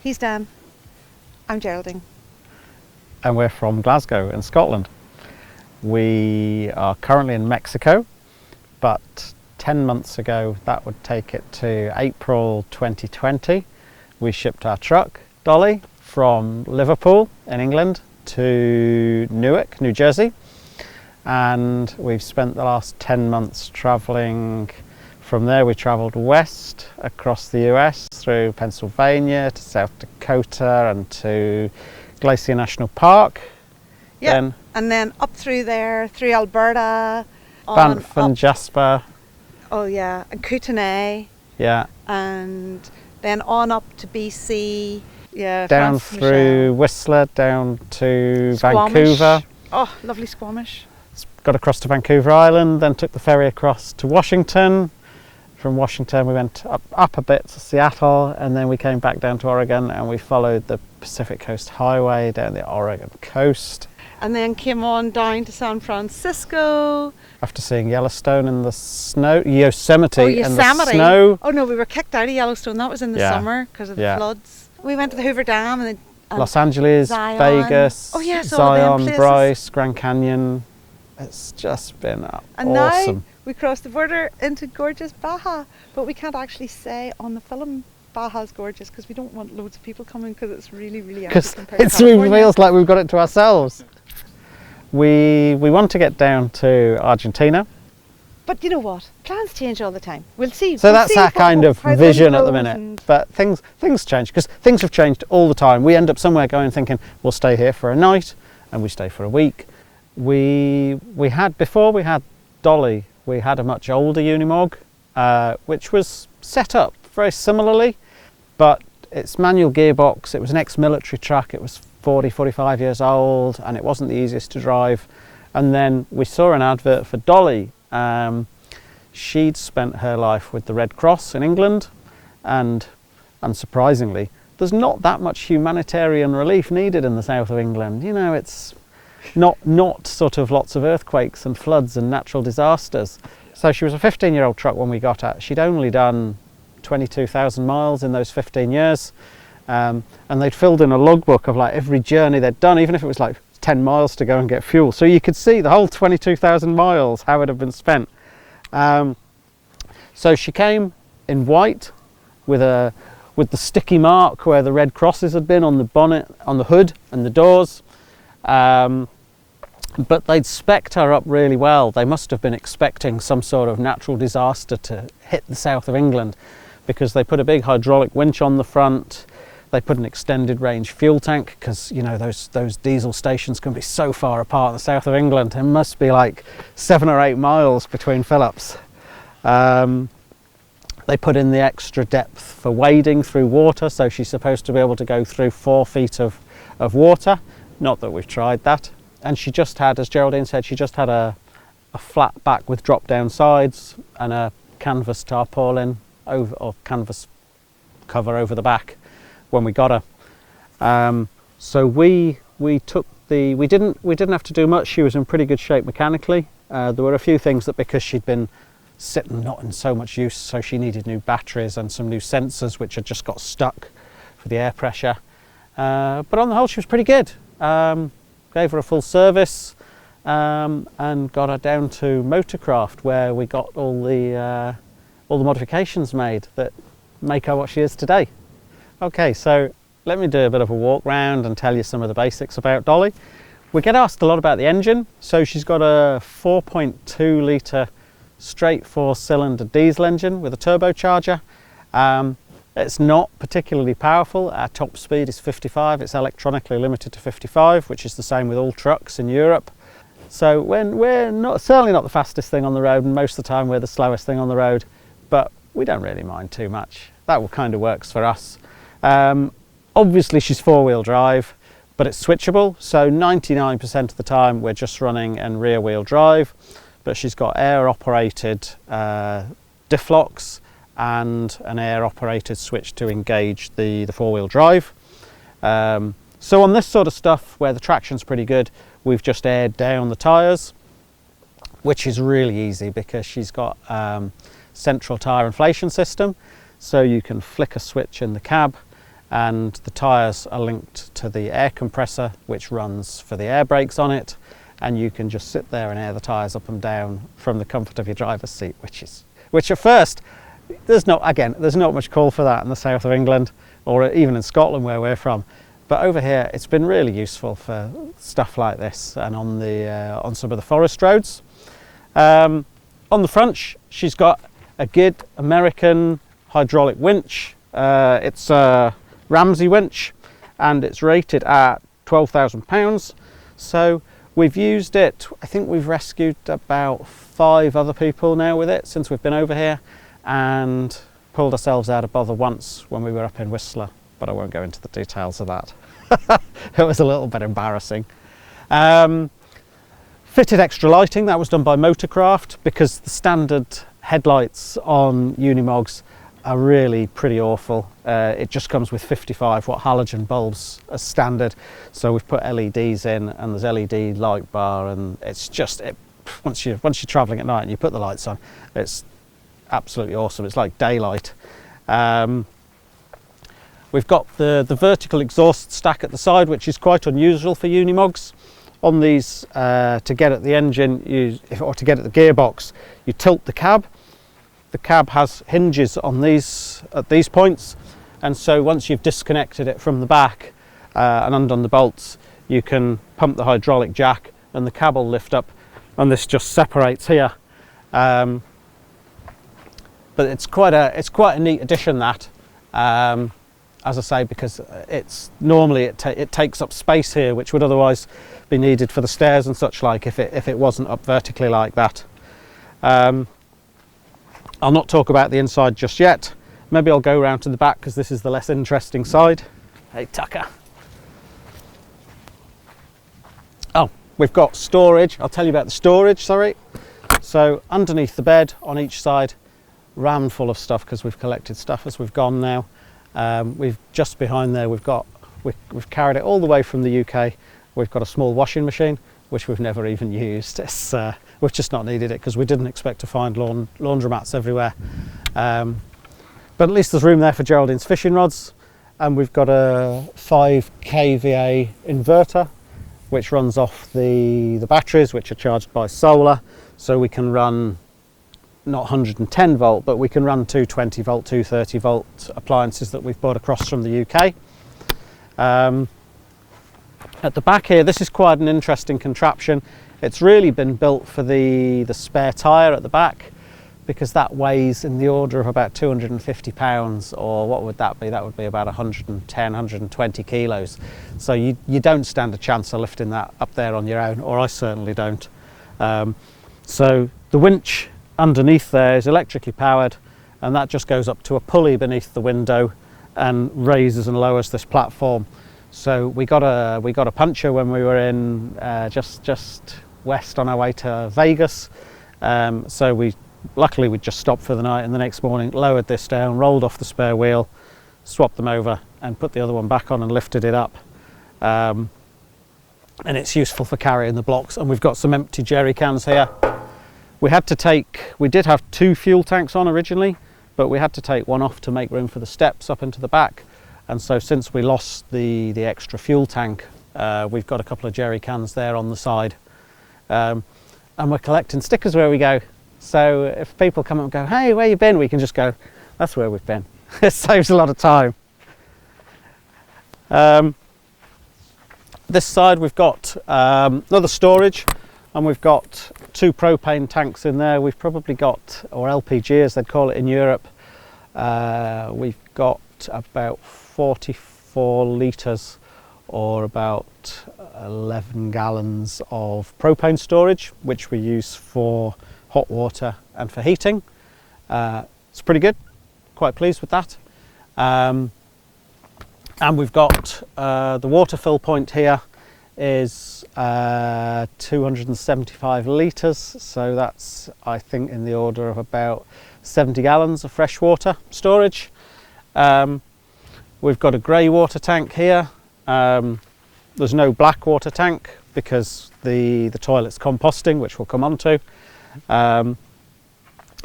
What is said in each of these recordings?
He's Dan. I'm Geraldine. And we're from Glasgow in Scotland. We are currently in Mexico, but 10 months ago, that would take it to April 2020. We shipped our truck, Dolly, from Liverpool in England to Newark, New Jersey. And we've spent the last 10 months traveling. From there we travelled west across the US through Pennsylvania to South Dakota and to Glacier National Park. Yeah, and then up through there, through Alberta. Banff and Jasper. Oh yeah, and Kootenay. Yeah. And then on up to BC. Yeah. Down through Whistler, down to Vancouver. Oh, lovely Squamish. Got across to Vancouver Island, then took the ferry across to Washington. From Washington we went up a bit to Seattle, and then we came back down to Oregon, and we followed the Pacific Coast Highway down the Oregon coast. And then came on down to San Francisco. After seeing Yellowstone in the snow, Yosemite. And the snow. Oh no, we were kicked out of Yellowstone. That was in the summer because of the floods. We went to the Hoover Dam and Los Angeles, Zion. Vegas, oh, yes, Zion, Bryce, Grand Canyon. It's just been and awesome. Now we crossed the border into gorgeous Baja, but we can't actually say on the film Baja's gorgeous because we don't want loads of people coming because it's really, really empty compared to California. It feels like we've got it to ourselves. We want to get down to Argentina. But you know what? Plans change all the time. We'll see. So that's our kind of vision at the minute. But things change because things have changed all the time. We end up somewhere going thinking we'll stay here for a night, and we stay for a week. Before we had Dolly, we had a much older Unimog, which was set up very similarly, but its manual gearbox, it was an ex-military truck, it was 45 years old, and it wasn't the easiest to drive. And then we saw an advert for Dolly. She'd spent her life with the Red Cross in England, and unsurprisingly, there's not that much humanitarian relief needed in the south of England. You know, it's not sort of lots of earthquakes and floods and natural disasters. So she was a 15-year-old truck when we got her. She'd only done 22,000 miles in those 15 years. And they'd filled in a logbook of like every journey they'd done, even if it was like 10 miles to go and get fuel. So you could see the whole 22,000 miles, how it had been spent. So she came in white with the sticky mark where the red crosses had been on the bonnet, on the hood and the doors. But they'd spec'd her up really well. They must have been expecting some sort of natural disaster to hit the south of England, because they put a big hydraulic winch on the front. They put an extended range fuel tank, because you know those diesel stations can be so far apart in the south of England. It must be like 7 or 8 miles between fill-ups. They put in the extra depth for wading through water, so she's supposed to be able to go through 4 feet of water. Not that we've tried that. And she just had, as Geraldine said, she just had a flat back with drop down sides and a canvas tarpaulin or canvas cover over the back when we got her. So we didn't have to do much. She was in pretty good shape mechanically. There were a few things that, because she'd been sitting not in so much use, so she needed new batteries and some new sensors which had just got stuck for the air pressure. But on the whole, she was pretty good. Gave her a full service and got her down to Motorcraft, where we got all the modifications made that make her what she is today. Okay, so let me do a bit of a walk round and tell you some of the basics about Dolly. We get asked a lot about the engine. So she's got a 4.2 litre straight 4-cylinder diesel engine with a turbocharger. It's not particularly powerful. Our top speed is 55. It's electronically limited to 55, which is the same with all trucks in Europe. So when we're certainly not the fastest thing on the road, and most of the time we're the slowest thing on the road, but we don't really mind too much. That kind of works for us. Obviously she's 4-wheel drive, but it's switchable. So 99% of the time we're just running in rear-wheel drive, but she's got air-operated diff locks and an air-operated switch to engage the 4-wheel drive. So on this sort of stuff where the traction's pretty good, we've just aired down the tyres, which is really easy because she's got central tyre inflation system. So you can flick a switch in the cab and the tyres are linked to the air compressor, which runs for the air brakes on it. And you can just sit there and air the tyres up and down from the comfort of your driver's seat, which at first, there's not much call for that in the south of England or even in Scotland where we're from. But over here, it's been really useful for stuff like this and on some of the forest roads. On the front, she's got a good American hydraulic winch. It's a Ramsey winch and it's rated at £12,000. So we've used it, I think we've rescued about 5 other people now with it since we've been over here, and pulled ourselves out of bother once when we were up in Whistler, but I won't go into the details of that. It was a little bit embarrassing. Fitted extra lighting, that was done by Motorcraft, because the standard headlights on Unimogs are really pretty awful. It just comes with 55 watt halogen bulbs as standard, so we've put LEDs in and there's LED light bar, and it's just, once you're travelling at night and you put the lights on, it's absolutely awesome. It's like daylight. We've got the vertical exhaust stack at the side, which is quite unusual for Unimogs. On these, to get at the engine or to get at the gearbox, you tilt the cab. The cab has hinges on at these points, and so once you've disconnected it from the back and undone the bolts, you can pump the hydraulic jack and the cab will lift up, and this just separates here. But it's quite a neat addition, that, as I say, because it's normally it takes up space here which would otherwise be needed for the stairs and such like if it wasn't up vertically like that. I'll not talk about the inside just yet. Maybe I'll go around to the back because this is the less interesting side. Hey Tucker. Oh, we've got storage. I'll tell you about the storage, sorry. So underneath the bed on each side, rammed full of stuff because we've collected stuff as we've gone now. We've just behind there, we've carried it all the way from the UK. We've got a small washing machine, which we've never even used. We've just not needed it because we didn't expect to find laundromats everywhere. But at least there's room there for Geraldine's fishing rods. And we've got a 5 kVA inverter, which runs off the batteries, which are charged by solar. So we can run not 110 volt, but we can run 220 volt, 230 volt appliances that we've bought across from the UK. At the back here, this is quite an interesting contraption. It's really been built for the spare tyre at the back, because that weighs in the order of about 250 pounds, or what would that be? That would be about 110, 120 kilos. So you don't stand a chance of lifting that up there on your own, or I certainly don't. So the winch underneath there is electrically powered, and that just goes up to a pulley beneath the window and raises and lowers this platform. So we got a puncture when we were in just west on our way to Vegas. So luckily we just stopped for the night, and the next morning lowered this down, rolled off the spare wheel, swapped them over and put the other one back on and lifted it up. And it's useful for carrying the blocks. And we've got some empty jerry cans here. We did have 2 fuel tanks on originally, but we had to take one off to make room for the steps up into the back. And so since we lost the extra fuel tank, we've got a couple of jerry cans there on the side. And we're collecting stickers where we go. So if people come up and go, hey, where you been? We can just go, that's where we've been. It saves a lot of time. This side we've got another storage, and we've got got 2 propane tanks in there. We've probably got, or LPG as they'd call it in Europe, we've got about 44 litres or about 11 gallons of propane storage, which we use for hot water and for heating. It's pretty good, quite pleased with that. And we've got the water fill point here is 275 litres, so that's, I think, in the order of about 70 gallons of fresh water storage. We've got a grey water tank here. There's no black water tank because the toilet's composting, which we'll come on to. And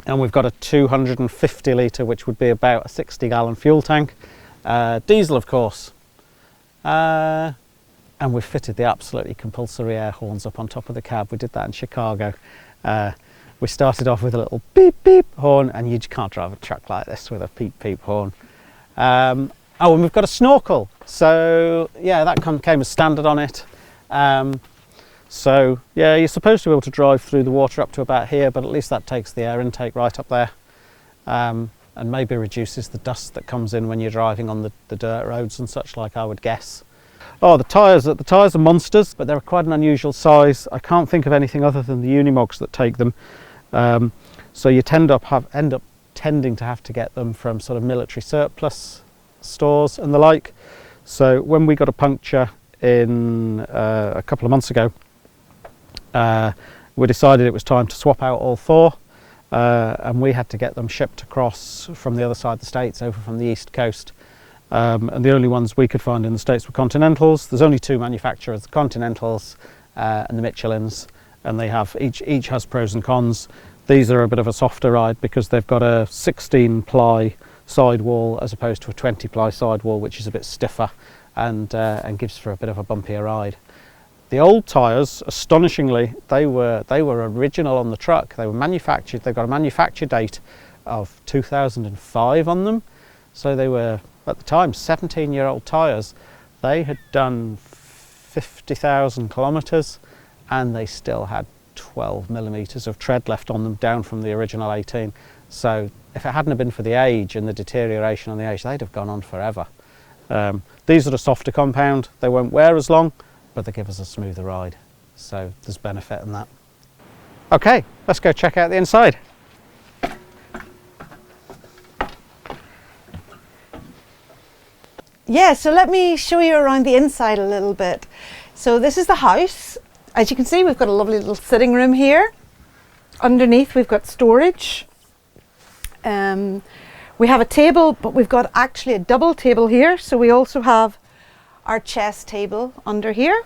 we've got a 250 litre, which would be about a 60 gallon fuel tank. Diesel, of course. And we've fitted the absolutely compulsory air horns up on top of the cab. We did that in Chicago. We started off with a little beep beep horn, and you just can't drive a truck like this with a beep beep horn. Oh, and we've got a snorkel. So yeah, that came as standard on it. So yeah, you're supposed to be able to drive through the water up to about here, but at least that takes the air intake right up there, and maybe reduces the dust that comes in when you're driving on the dirt roads and such, like, I would guess. Oh, the tyres are monsters, but they're quite an unusual size. I can't think of anything other than the Unimogs that take them. So you end up tending to have to get them from sort of military surplus stores and the like. So when we got a puncture in a couple of months ago, we decided it was time to swap out all 4, and we had to get them shipped across from the other side of the States, over from the East Coast. And the only ones we could find in the States were Continentals. There's only 2 manufacturers, the Continentals and the Michelins, and they have each has pros and cons. These are a bit of a softer ride because they've got a 16 ply sidewall as opposed to a 20 ply sidewall, which is a bit stiffer and gives for a bit of a bumpier ride. The old tyres, astonishingly, they were original on the truck. They were manufactured. They've got a manufacture date of 2005 on them, so they were, at the time, 17-year-old tyres. They had done 50,000 kilometres, and they still had 12 millimetres of tread left on them, down from the original 18. So if it hadn't have been for the age and the deterioration on the age, they'd have gone on forever. These are a softer compound. They won't wear as long, but they give us a smoother ride. So there's benefit in that. Okay, let's go check out the inside. Yeah, so let me show you around the inside a little bit. So this is the house. As you can see, we've got a lovely little sitting room here. Underneath we've got storage. We have a table, but we've got actually a double table here. So we also have our chess table under here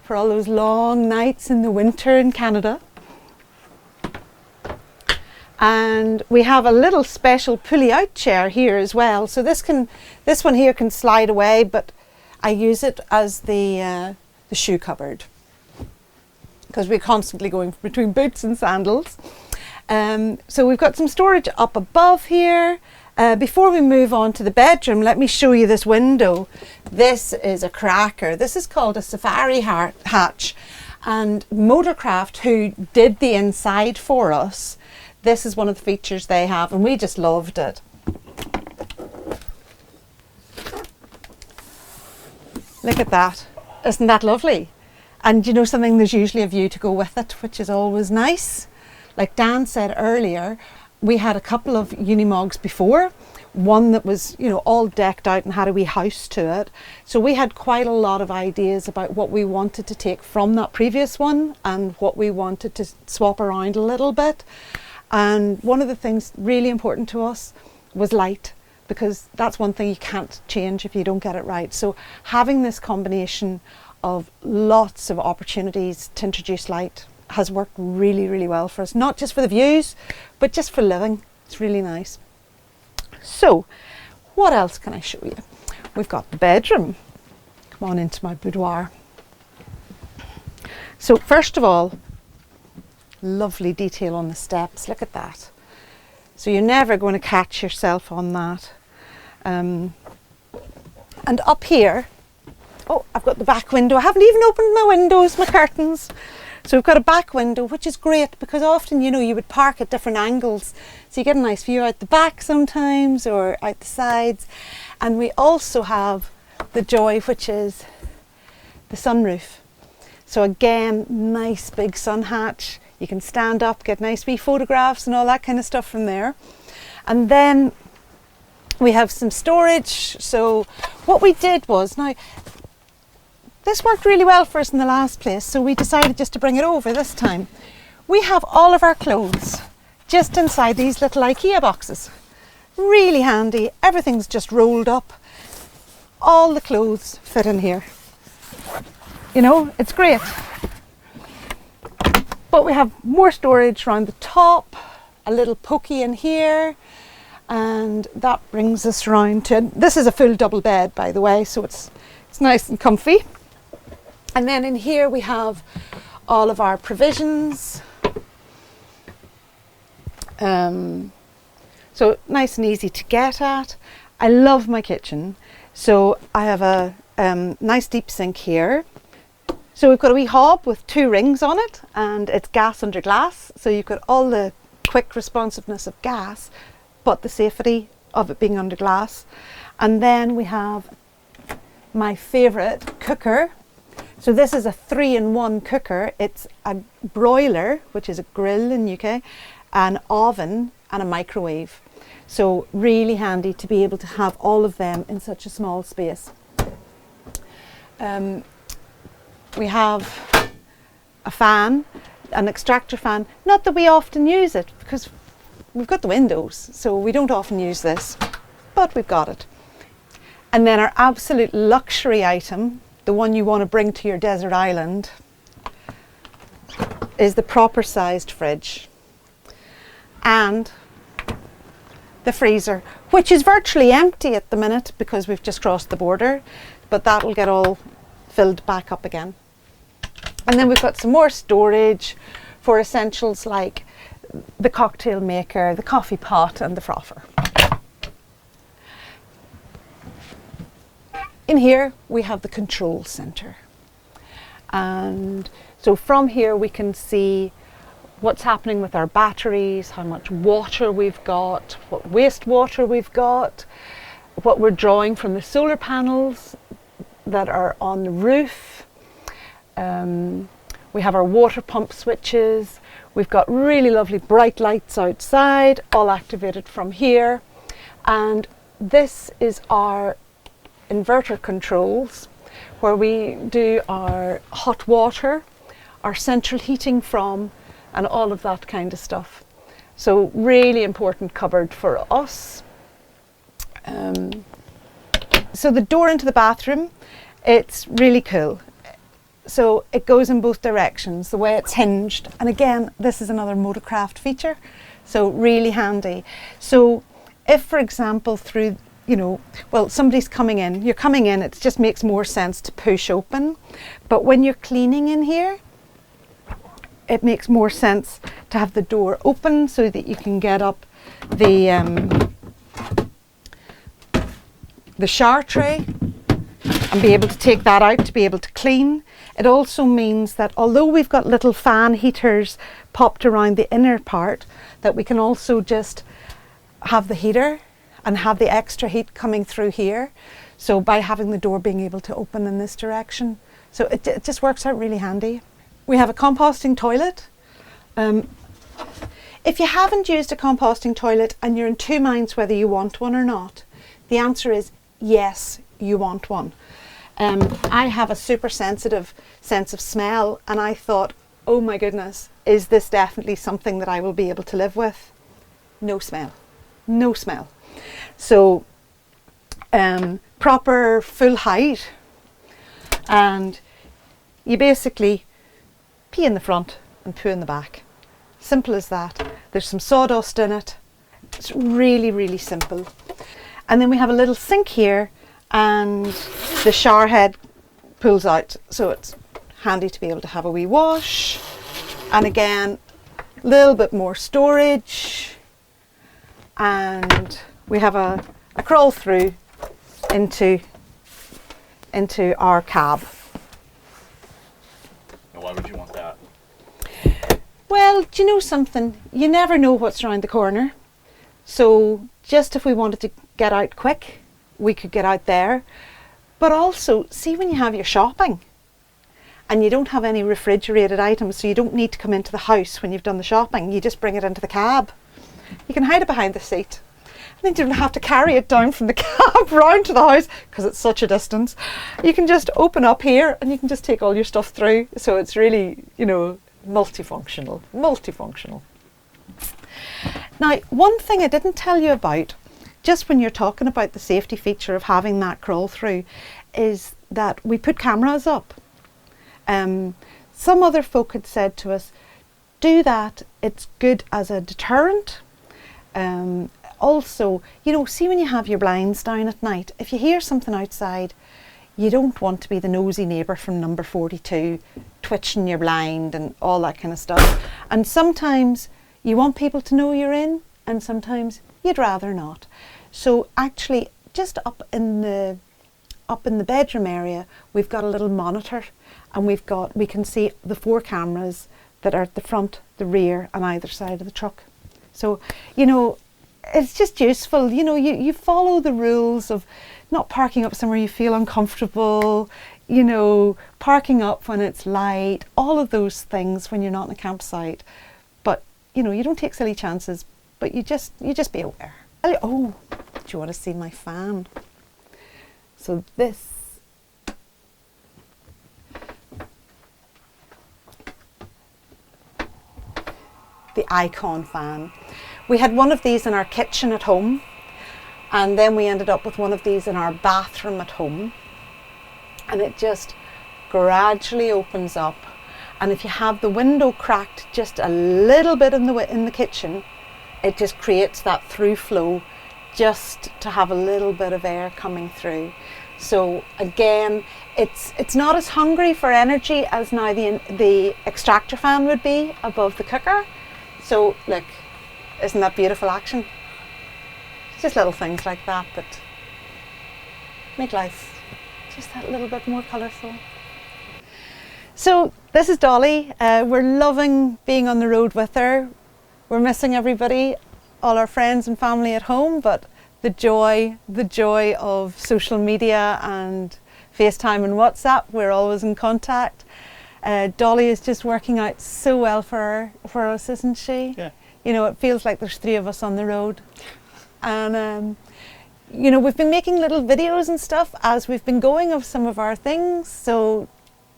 for all those long nights in the winter in Canada. And we have a little special pulley out chair here as well. So this one here can slide away, but I use it as the shoe cupboard because we're constantly going between boots and sandals. So we've got some storage up above here. Before we move on to the bedroom, let me show you this window. This is a cracker. This is called a safari hatch, and Motorcraft, who did the inside for us, this is one of the features they have, and we just loved it. Look at that. Isn't that lovely? And you know something, there's usually a view to go with it, which is always nice. Like Dan said earlier, we had a couple of Unimogs before. One that was, you know, all decked out and had a wee house to it. So we had quite a lot of ideas about what we wanted to take from that previous one and what we wanted to swap around a little bit. And one of the things really important to us was light, because that's one thing you can't change if you don't get it right. So having this combination of lots of opportunities to introduce light has worked really, really well for us. Not just for the views, but just for living. It's really nice. So what else can I show you? We've got the bedroom. Come on into my boudoir. So first of all, lovely detail on the steps. Look at that. So you're never going to catch yourself on that. And up here, oh, I've got the back window. I haven't even opened my windows, my curtains. So we've got a back window, which is great because often, you know, you would park at different angles. So you get a nice view out the back sometimes or out the sides. And we also have the joy, which is the sunroof. So again, nice big sun hatch. You can stand up, get nice wee photographs and all that kind of stuff from there. And then we have some storage. So what we did was, now this worked really well for us in the last place, so we decided just to bring it over this time. We have all of our clothes just inside these little IKEA boxes. Really handy, everything's just rolled up. All the clothes fit in here. You know, it's great. But we have more storage around the top, a little pokey in here, and that brings us round to, this is a full double bed, by the way, so it's nice and comfy. And then in here we have all of our provisions. So nice and easy to get at. I love my kitchen. So I have a nice deep sink here. So we've got a wee hob with 2 rings on it, and it's gas under glass. So you've got all the quick responsiveness of gas, but the safety of it being under glass. And then we have my favourite cooker. So this is a 3-in-1 cooker. It's a broiler, which is a grill in UK, an oven and a microwave. So really handy to be able to have all of them in such a small space. We have a fan, an extractor fan. Not that we often use it because we've got the windows, so we don't often use this, but we've got it. And then our absolute luxury item, the one you want to bring to your desert island, is the proper sized fridge and the freezer, which is virtually empty at the minute because we've just crossed the border, but that will get all filled back up again. And then we've got some more storage for essentials like the cocktail maker, the coffee pot and the frother. In here we have the control centre, and so from here we can see what's happening with our batteries, how much water we've got, what wastewater we've got, what we're drawing from the solar panels that are on the roof. We have our water pump switches. We've got really lovely bright lights outside, all activated from here. And this is our inverter controls, where we do our hot water, our central heating from, and all of that kind of stuff. So really important cupboard for us. So the door into the bathroom, it's really cool. So it goes in both directions, the way it's hinged. And again, this is another Motorcraft feature, so really handy. So if, for example, through, you know, well, somebody's coming in, you're coming in, it just makes more sense to push open. But when you're cleaning in here, it makes more sense to have the door open so that you can get up the shower tray and be able to take that out to be able to clean. It also means that although we've got little fan heaters popped around the inner part, that we can also just have the heater and have the extra heat coming through here. So by having the door being able to open in this direction. So it just works out really handy. We have a composting toilet. If you haven't used a composting toilet and you're in 2 minds whether you want one or not, the answer is yes, you want one. I have a super sensitive sense of smell, and I thought, oh my goodness, is this definitely something that I will be able to live with? No smell, no smell. So proper full height, and you basically pee in the front and poo in the back. Simple as that. There's some sawdust in it. It's really, really simple. And then we have a little sink here, and the shower head pulls out, so it's handy to be able to have a wee wash. And again, a little bit more storage, and we have a crawl through into our cab. Now why would you want that? Well, do you know something? You never know what's around the corner. So just if we wanted to get out quick, we could get out there. But also, see when you have your shopping and you don't have any refrigerated items, so you don't need to come into the house when you've done the shopping, you just bring it into the cab. You can hide it behind the seat. And then you don't have to carry it down from the cab round to the house because it's such a distance. You can just open up here and you can just take all your stuff through. So it's really, you know, multifunctional. Now, one thing I didn't tell you about, just when you're talking about the safety feature of having that crawl through, is that we put cameras up. Some other folk had said to us, do that, it's good as a deterrent. Also, you know, see when you have your blinds down at night, if you hear something outside, you don't want to be the nosy neighbour from number 42 twitching your blind and all that kind of stuff. And sometimes you want people to know you're in, and sometimes you'd rather not. So actually, just up in the bedroom area, we've got a little monitor, and we can see the 4 cameras that are at the front, the rear, and either side of the truck. So, you know, it's just useful. You know, you follow the rules of not parking up somewhere you feel uncomfortable, you know, parking up when it's light, all of those things when you're not in a campsite. But, you know, you don't take silly chances, but you just be aware. Oh, do you want to see my fan? So this, the Icon fan. We had one of these in our kitchen at home, and then we ended up with one of these in our bathroom at home, and it just gradually opens up, and if you have the window cracked just a little bit in the kitchen, it just creates that through flow just to have a little bit of air coming through. So again, it's not as hungry for energy as now the extractor fan would be above the cooker. So look, isn't that beautiful action? Just little things like that that make life just that little bit more colourful. So this is Dolly. We're loving being on the road with her. We're missing everybody, all our friends and family at home, but the joy of social media and FaceTime and WhatsApp, we're always in contact. Dolly is just working out so well for us, isn't she? Yeah. You know, it feels like there's 3 of us on the road. And, you know, we've been making little videos and stuff as we've been going of some of our things. So,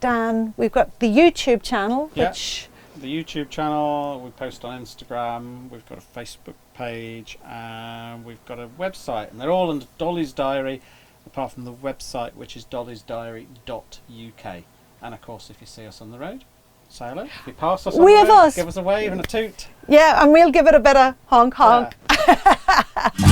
Dan, we've got the YouTube channel, which... The YouTube channel, we post on Instagram, we've got a Facebook page, and we've got a website. And they're all under Dolly's Diary, apart from the website, which is dollysdiary.uk. And, of course, if you see us on the road, say hello. If you pass us on the road, give us a wave and a toot. Yeah, and we'll give it a bit of honk honk. Yeah.